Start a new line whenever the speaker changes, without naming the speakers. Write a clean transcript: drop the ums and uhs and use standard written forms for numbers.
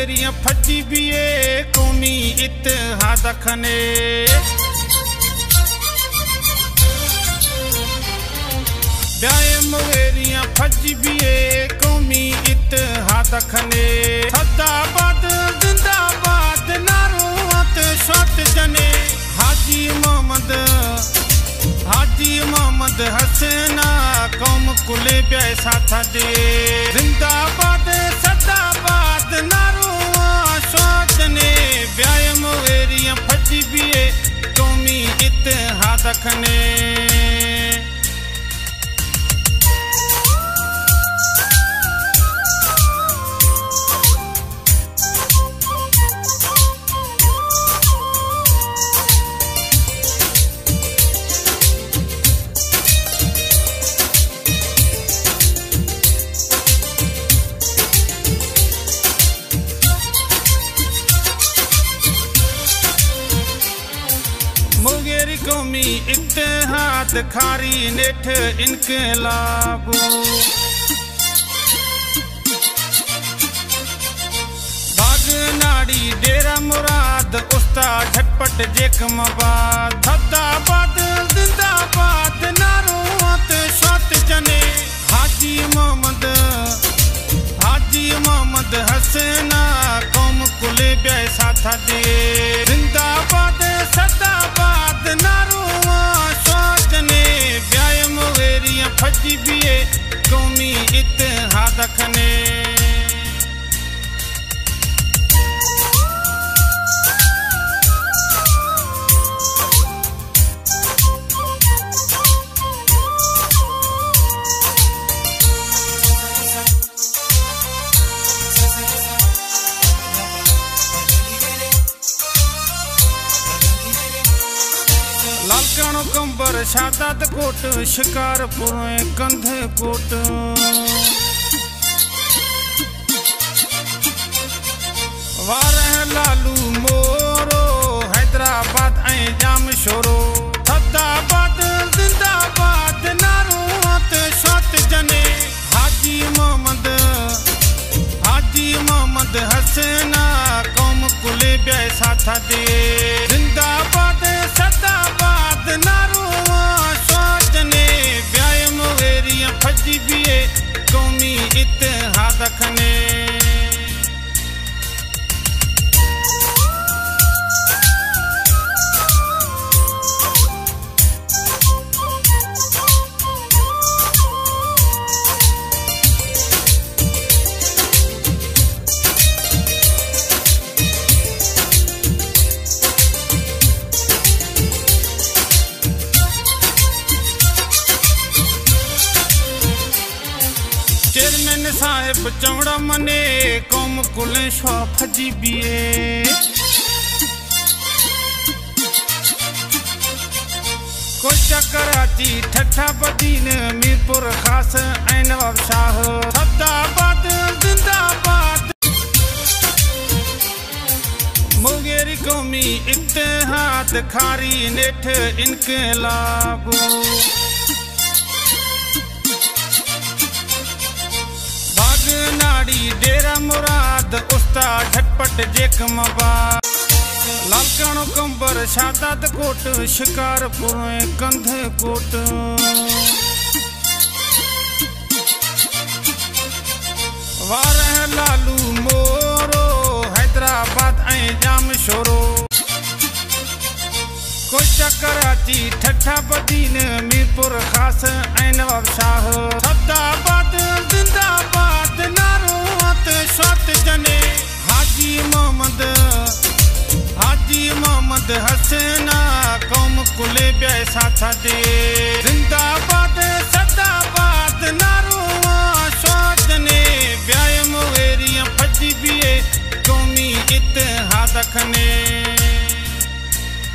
मुवेरियां fuzzy बिए कौमी इत्तेहाद खने ब्याए मुवेरियां fuzzy बिए कौमी इत्तेहाद खने सदाबाद जिंदाबाद नारोत शौत जने हाजी मोहम्मद हसना कौम कुले ब्याए साथा दे जिंदाबाद सदाबाद नारो शौत जने ब्याए मुवेरियां फजी बिए कौमी इत्तेहाद खने मुवेरी कौमी इत्तेहाद खारी नेठ इनकलाब बागनाड़ी डेरा मुराद उस्ताद झटपट जेकमाबाद सदाबाद जिंदाबाद नारोत शौत जने हाजी मोहम्मद हसना कौम कुले ब्याए साथा दे जिंदाबाद सदाबाद नारो शौत जने ब्याए मुवेरियां फजी बिए कौमी इत्तेहाद खने लालकानो कंबर शादात कोट शिकारपुर कंध कोट वारह लालू मोरो हैदराबाद जाम शोरो सदाबाद जिंदाबाद नारोत शौत जने हाजी मोहम्मद हसना कौम कुले ब्याए साथा दे जिंदाबाद सदाबाद नारो शौत जने ब्याए मुवेरियां फजी बिए कौमी इत्तेहाद खने चेयरमैन साहिब चौड़ा मने कौम कुले शौ फजी बिए कोचा कराची ठठा बदीन मीरपुर खास नवाब शाह सदाबाद जिंदाबाद मुवेरी कौमी इत्तेहाद खारी नेठ इनकलाब नाड़ी डेरा मुराद उस्ताद झटपट जेकमाबाद लालकानो कंबर शादात कोट शिकारपुर कंध कोट वारह लालू मोरो हैदराबाद जाम शोरो कोचा कराची ठठा बदीन मीरपुर खास नवाब शाह सदाबाद जिंदाबाद नारोत शौत जने हाजी मोहम्मद हसना कौम कुले ब्याए साथा दे जिंदाबाद